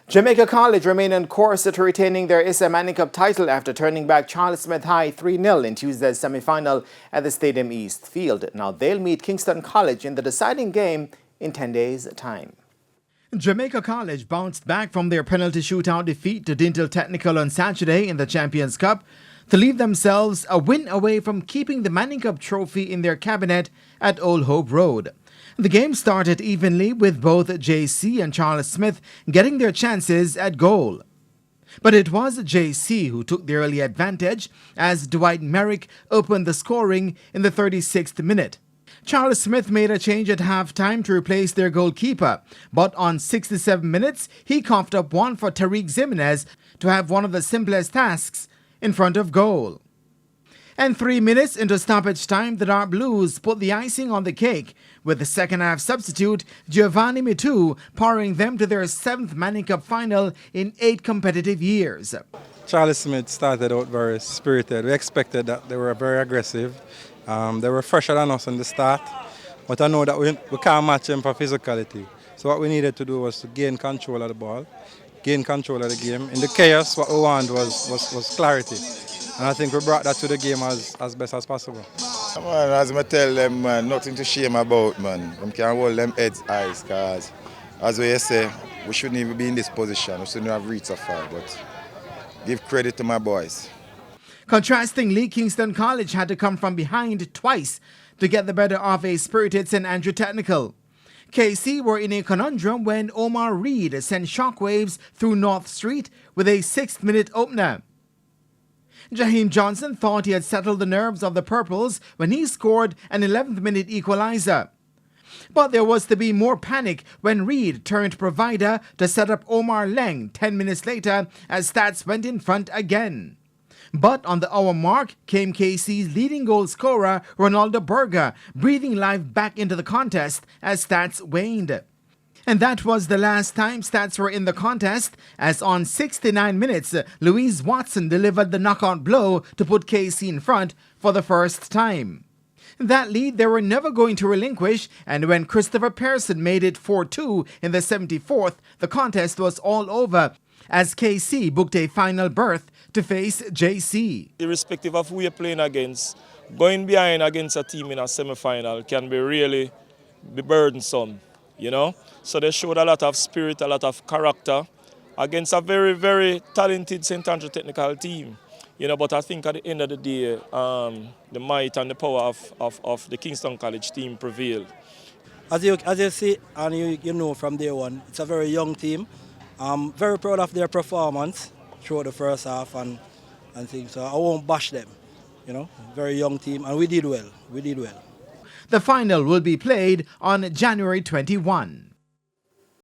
Jamaica College remain on course to retaining their Issa Manning Cup title after turning back Charles Smith High 3-0 in Tuesday's semi-final at the Stadium East field. Now they'll meet Kingston College in the deciding game in 10 days' time. Jamaica College bounced back from their penalty shootout defeat to Dintle Technical on Saturday in the Champions Cup to leave themselves a win away from keeping the Manning Cup trophy in their cabinet at Old Hope Road. The game started evenly with both JC and Charles Smith getting their chances at goal. But it was JC who took the early advantage as Dwight Merrick opened the scoring in the 36th minute. Charles Smith made a change at halftime to replace their goalkeeper, but on 67 minutes he coughed up one for Tariq Zimenez to have one of the simplest tasks in front of goal. And 3 minutes into stoppage time, the Dark Blues put the icing on the cake with the second half substitute Giovanni Mitu powering them to their 7th Manning Cup final in 8 competitive years. Charlie Smith started out very spirited. We expected that they were very aggressive. They were fresher than us in the start, but I know that we can't match them for physicality. So what we needed to do was to gain control of the ball, gain control of the game. In the chaos, what we want was clarity. And I think we brought that to the game as best as possible. Man, as I tell them, man, nothing to shame about, man. We can hold them heads high, because as we say, we shouldn't even be in this position. We shouldn't have reached so far, but give credit to my boys. Contrastingly, Kingston College had to come from behind twice to get the better of a spirited St. Andrew Technical. KC were in a conundrum when Omar Reed sent shockwaves through North Street with a 6th-minute opener. Jaheim Johnson thought he had settled the nerves of the Purples when he scored an 11th-minute equalizer. But there was to be more panic when Reed turned provider to set up Omar Leng 10 minutes later as Stats went in front again. But on the hour mark came KC's leading goal scorer Ronaldo Berger, breathing life back into the contest as Stats waned. And that was the last time Stats were in the contest, as on 69 minutes, Louise Watson delivered the knockout blow to put KC in front for the first time. That lead they were never going to relinquish, and when Christopher Pearson made it 4-2 in the 74th, the contest was all over, as KC booked a final berth to face JC. Irrespective of who you're playing against, going behind against a team in a semi-final can be really burdensome, you know? So they showed a lot of spirit, a lot of character against a very, very talented St. Andrew Technical team. You know, but I think at the end of the day, the might and the power of the Kingston College team prevailed. As you see and you know from day one, it's a very young team. I'm very proud of their performance throughout the first half and things. So I won't bash them. You know, very young team, and we did well. We did well. The final will be played on January 21.